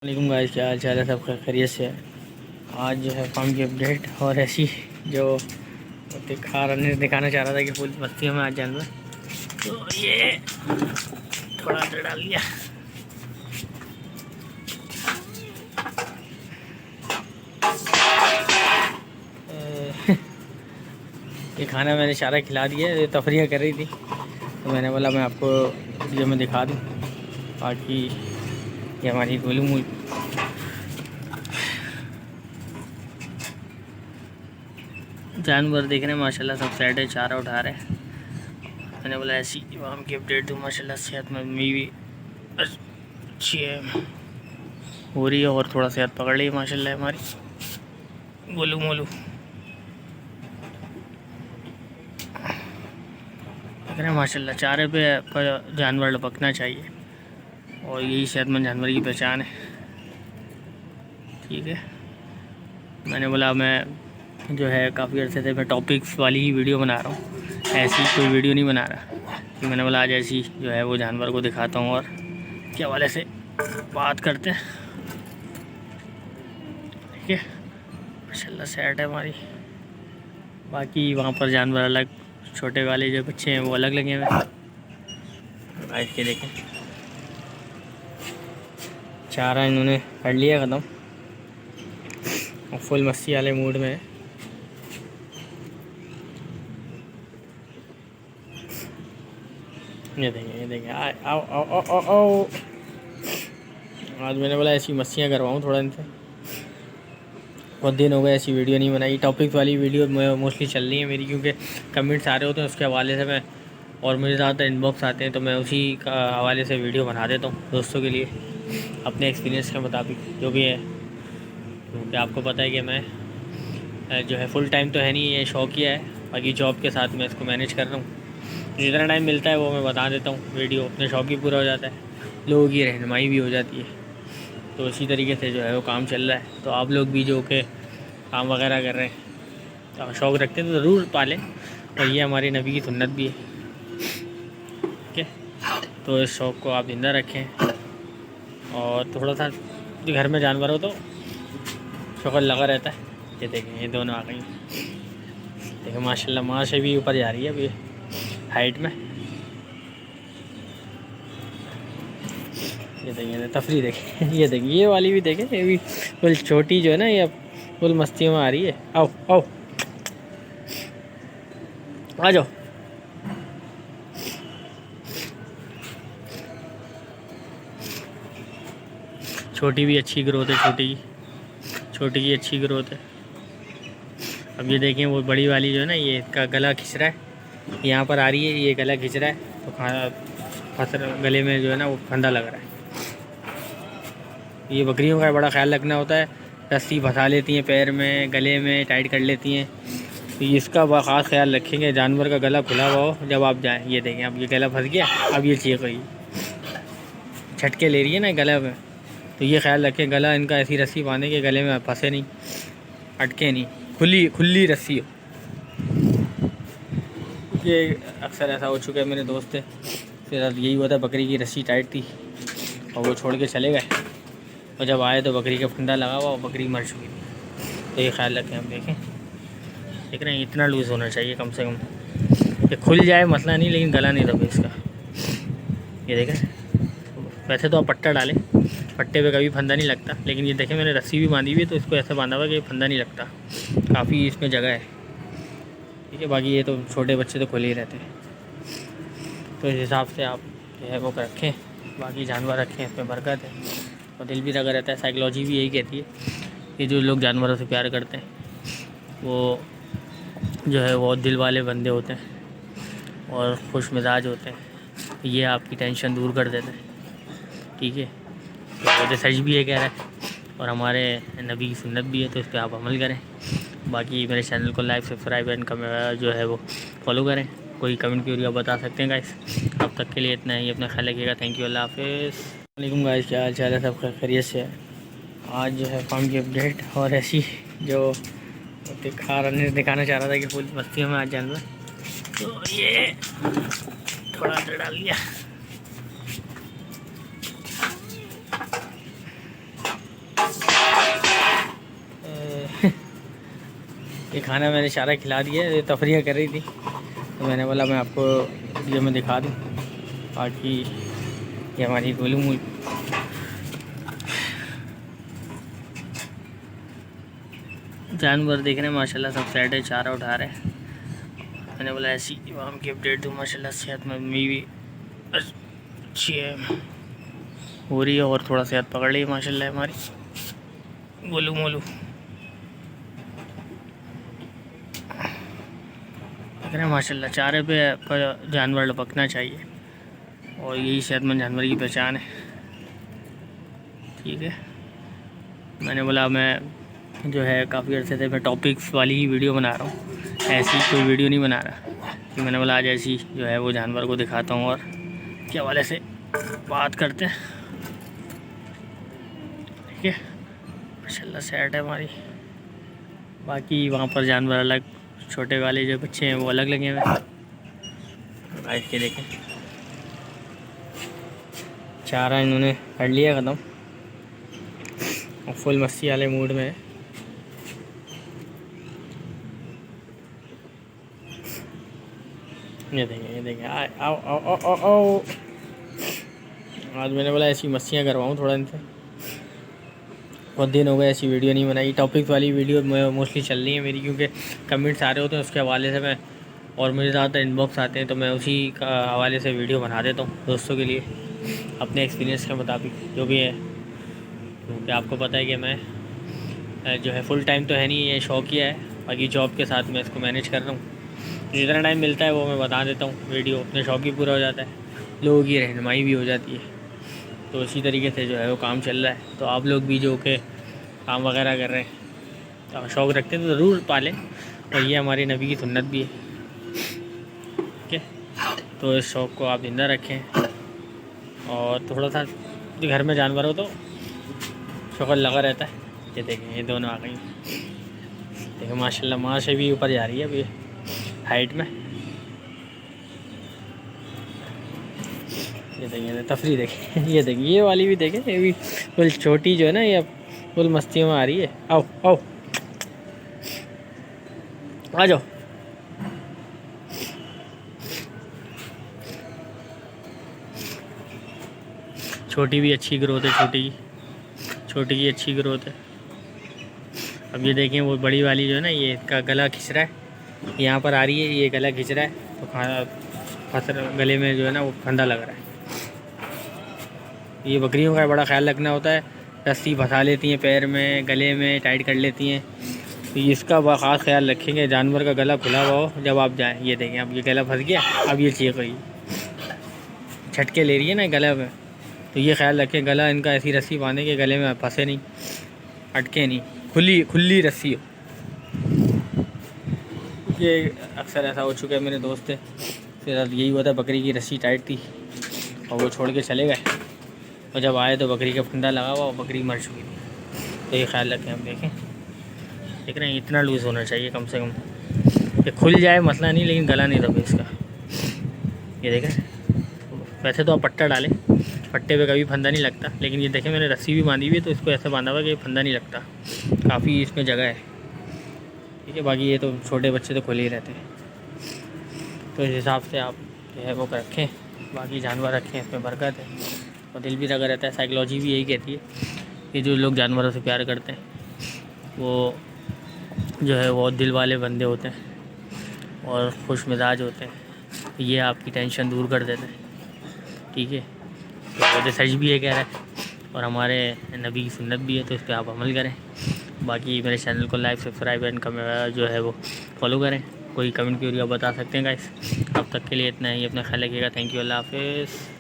वालेकुम गाइस, क्या हाल चाल है? सब खैरियत से है। आज जो है फार्म की अपडेट और ऐसी जो दिखाना चाह रहा था कि फुल मस्तियों में आज जानवर, तो ये थोड़ा अंदर डाल दिया। ये खाना मैंने सारा खिला दिया। ये तफरियाँ कर रही थी तो मैंने बोला मैं आपको वीडियो में दिखा दूँ। बाकी ये हमारी गोलू मूल जानवर देख रहे हैं, माशाल्लाह सब सेट है, चारा उठा रहे हैं। मैंने बोला ऐसी फार्म की अपडेट दूँ। माशाल्लाह सेहतमंद भी अच्छी है, हो रही है और थोड़ा सेहत पकड़ ली है माशाल्लाह हमारी गोलू मोलू। देख रहे हैं माशाल्लाह चारे पे जानवर लपकना चाहिए और यही सेहतमंद जानवर की पहचान है। ठीक है, मैंने बोला मैं जो है काफ़ी अर्से से मैं टॉपिक्स वाली ही वीडियो बना रहा हूँ, ऐसी कोई वीडियो नहीं बना रहा। तो मैंने बोला आज ऐसी जो है वो जानवर को दिखाता हूँ और के हवाले से बात करते हैं। ठीक है, माशाल्लाह सेट है हमारी। बाकी वहाँ पर जानवर अलग, छोटे वाले जो बच्चे हैं वो अलग लगे हुए हैं। बैठ के देखें, चारा इन्होंने कर लिया ख़त्म और फुल मस्ती वाले मूड में है। ये देखें आओ आओ आओ आओ आओ। आज मैंने बोला ऐसी मस्तियाँ करवाऊँ थोड़ा इनसे, बहुत दिन हो गए ऐसी वीडियो नहीं बनाई। टॉपिक वाली वीडियो मोस्टली चल रही है मेरी, क्योंकि कमेंट्स आ रहे होते हैं उसके हवाले से मैं, और मुझे ज़्यादातर इनबॉक्स आते हैं तो मैं उसी का हवाले से वीडियो बना देता हूँ दोस्तों के लिए, अपने एक्सपीरियंस के मुताबिक जो भी है। क्योंकि आपको पता है कि मैं जो है फुल टाइम तो है नहीं, ये शौकिया है। बाकी जॉब के साथ मैं इसको मैनेज कर रहा हूँ, जितना टाइम मिलता है वो मैं बता देता हूँ वीडियो, अपने शौक भी पूरा हो जाता है, लोगों की रहनुमाई भी हो जाती है। तो इसी तरीके से जो है वो काम चल रहा है। तो आप लोग भी जो कि काम वगैरह कर रहे हैं तो शौक़ रखते हैं तो ज़रूर पालें, और ये हमारे नबी की सुन्नत भी है। ठीक है, तो इस शौक़ को आप ज़िंदा रखें और थोड़ा सा घर में जानवर हो तो शुक्र लगा रहता है। ये देखें, ये दोनों आ गई। देखें माशाल्लाह माँ से भी ऊपर जा रही है अभी हाइट में। ये देखें तफरी देखें, ये देखें ये वाली भी देखें, ये भी फुल छोटी जो है ना, ये अब फुल मस्तियों में आ रही है। आओ आओ आ जाओ। छोटी भी अच्छी ग्रोथ है, छोटी की अच्छी ग्रोथ है। अब ये देखें वो बड़ी वाली जो है ना, ये इसका गला खिंच रहा है, यहाँ पर आ रही है, ये गला खिंच रहा है तो गले में जो है ना वो फंदा लग रहा है। ये बकरियों का बड़ा ख्याल रखना होता है, रस्सी फंसा लेती हैं पैर में, गले में टाइट कर लेती हैं, तो इसका ख़ास ख्याल रखेंगे जानवर का गला खुला हुआ हो जब आप जाएं। ये देखें अब ये गला फंस गया, अब ये चीख रही, झटके ले रही है ना गला में, तो ये ख्याल रखें गला इनका ऐसी रस्सी बांधे कि गले में फंसे नहीं, अटके नहीं, खुली रस्सी हो। ये अक्सर ऐसा हो चुका है, मेरे दोस्त थे फिर यही हुआ था, बकरी की रस्सी टाइट थी और वो छोड़ के चले गए, और जब आए तो बकरी का फंदा लगा हुआ और बकरी मर चुकी थी। तो ये ख्याल रखें। हम देख रहे हैं इतना लूज़ होना चाहिए कम से कम, ये खुल जाए मसला नहीं, लेकिन गला नहीं दबे इसका। ये देखें, वैसे तो आप पट्टा डालें, पट्टे पे कभी फंदा नहीं लगता, लेकिन ये देखें मैंने रस्सी भी बांधी हुई है तो इसको ऐसे बांधा हुआ कि फंदा नहीं लगता, काफ़ी इसमें जगह है। ठीक है, बाकी ये तो छोटे बच्चे तो खुले ही रहते हैं, तो इस हिसाब से आप जो है वो रखें। बाकी जानवर रखें, इसमें बरकत है और दिल भी लगा रहता है। साइकोलॉजी भी यही कहती है कि जो लोग जानवरों से प्यार करते हैं वो जो है वो दिल वाले बंदे होते हैं और खुश मिजाज होते हैं, ये आपकी टेंशन दूर कर देते हैं। ठीक है, तो सच भी है कह रहा है और हमारे नबी की सुन्नत भी है, तो इस पर आप अमल करें। बाकी मेरे चैनल को लाइक सब्सक्राइब एंड जो है वो फॉलो करें। कोई कमेंट की आप बता सकते हैं गाइस। अब तक के लिए इतना ही, अपना ख्याल रखिएगा। थैंक यू, अल्लाह हाफिज़। वालेकुम गाइस, क्या हाल चाल है? सब खैरियत से है। आज जो है फार्म की अपडेट और ऐसी जो दिखाना चाह रहा था कि फुल मस्तियों में आज जानवर, तो ये थोड़ा अंदर डाल दिया। ये खाना मैंने सारा खिला दिया, ये तफरियाँ कर रही थी तो मैंने बोला मैं आपको वीडियो में दिखा दूँ। बाकी ये हमारी गोलू मूल जानवर देख रहे हैं माशाल्लाह, सब साइड है, चारा उठा रहे हैं। मैंने बोला ऐसी इमाम की अपडेट दूँ। माशाल्लाह सेहत में मम्मी भी अच्छी है, हो रही है और थोड़ा सेहत पकड़ ली है माशाल्लाह हमारी गोलू मोलू। देख रहे हैं माशाल्लाह, चारे पे जानवर लपकना चाहिए और यही सेहतमंद जानवर की पहचान है। ठीक है, मैंने बोला मैं जो है काफ़ी अर्से से मैं टॉपिक्स वाली ही वीडियो बना रहा हूँ, ऐसी कोई वीडियो नहीं बना रहा। तो मैंने बोला आज ऐसी जो है वो जानवर को दिखाता हूँ और के हवाले से बात करते हैं। ठीक है, माशाल्लाह सेट है हमारी। बाकी वहाँ पर जानवर अलग, छोटे वाले जो बच्चे हैं वो अलग लगे हुए हैं। आज के देखें चारा इन्होंने कर लिया ख़त्म और फुल मस्ती वाले मूड में है। ये देखें आओ आओ आओ आओ आओ। आज मैंने बोला ऐसी मस्तियाँ करवाऊँ थोड़ा इनसे, बहुत दिन हो गए ऐसी वीडियो नहीं बनाई। टॉपिक्स वाली वीडियो मोस्टली चल रही है मेरी, क्योंकि कमेंट्स आ रहे होते हैं उसके हवाले से मैं, और मुझे ज़्यादातर इनबॉक्स आते हैं तो मैं उसी का हवाले से वीडियो बना देता हूँ दोस्तों के लिए, अपने एक्सपीरियंस के मुताबिक जो भी है। क्योंकि आपको पता है कि मैं जो है फुल टाइम तो है नहीं, ये शौकिया है, बाकी जॉब के साथ मैं इसको मैनेज कर रहा हूँ। जितना टाइम मिलता है वो मैं बता देता हूँ, वीडियो अपने शौक भी पूरा हो जाता है, लोगों की रहनुमाई भी हो जाती है। तो इसी तरीके से जो है वो काम चल रहा है। तो आप लोग भी जो कि काम वगैरह कर रहे हैं तो शौक़ रखते हैं तो ज़रूर पालें, और ये हमारे नबी की सुन्नत भी है। ठीक है, तो इस शौक़ को आप जिंदा रखें और थोड़ा सा घर में जानवर हो तो शुक्र लगा रहता है। ये देखें ये दोनों आ गई, देखिए माशाल्लाह माँ से भी ऊपर जा रही है अभी हाइट में। ये देखिए तफरी देखें, ये देखिए ये वाली भी देखें, ये भी फुल छोटी जो है ना, ये फुल मस्तियों में आ रही है। आओ आओ आ जाओ। छोटी भी अच्छी ग्रोथ है, छोटी की अच्छी ग्रोथ है। अब ये देखें वो बड़ी वाली जो है ना, ये इसका गला खिंच रहा है, यहाँ पर आ रही है, ये गला खिंच रहा है तो खाना गले में जो है ना वो फंदा लग रहा है। ये बकरियों का बड़ा ख्याल रखना होता है, रस्सी फंसा लेती हैं पैर में, गले में टाइट कर लेती हैं, तो इसका ख़ास ख्याल रखेंगे जानवर का गला खुला हुआ हो जब आप जाएं। ये देखें अब ये गला फंस गया, अब ये चीख रही झटके ले रही है ना गला में, तो ये ख्याल रखें गला इनका ऐसी रस्सी बांधे कि गले में फंसे नहीं, अटके नहीं, खुली रस्सी हो। ये अक्सर ऐसा हो चुका है, मेरे दोस्त थे फिर यही हुआ था, बकरी की रस्सी टाइट थी और वो छोड़ के चले गए, और जब आए तो बकरी का फंदा लगा हुआ और बकरी मर चुकी थी। तो ये ख्याल रखें। हम देख रहे हैं इतना लूज़ होना चाहिए कम से कम, ये खुल जाए मसला नहीं, लेकिन गला नहीं दबे इसका। ये देखें, वैसे तो आप पट्टा डालें, पट्टे पे कभी फंदा नहीं लगता, लेकिन ये देखें मैंने रस्सी भी बांधी हुई है तो इसको ऐसे बांधा हुआ कि फंदा नहीं लगता, काफ़ी इसमें जगह है। ठीक है, बाकी ये तो छोटे बच्चे तो खुले ही रहते हैं, तो इस हिसाब से आप जो है वो रखें, बाकी जानवर रखें, इसमें बरकत है और दिल भी लगा रहता है। साइकोलॉजी भी यही कहती है कि जो लोग जानवरों से प्यार करते हैं वो जो है वो दिल वाले बंदे होते हैं और खुश मिजाज होते हैं, ये आपकी टेंशन दूर कर देते हैं। ठीक है, तो रिसर्च भी ये कह रहा है और हमारे नबी की सुन्नत भी है, तो इस पर आप अमल करें। बाकी मेरे चैनल को लाइक सब्सक्राइब एंड जो है वो फॉलो करें। कोई कमेंट की आप बता सकते हैं गाइस। अब तक के लिए इतना ही, अपना ख्याल रखिएगा। थैंक यू, अल्लाह हाफिज़।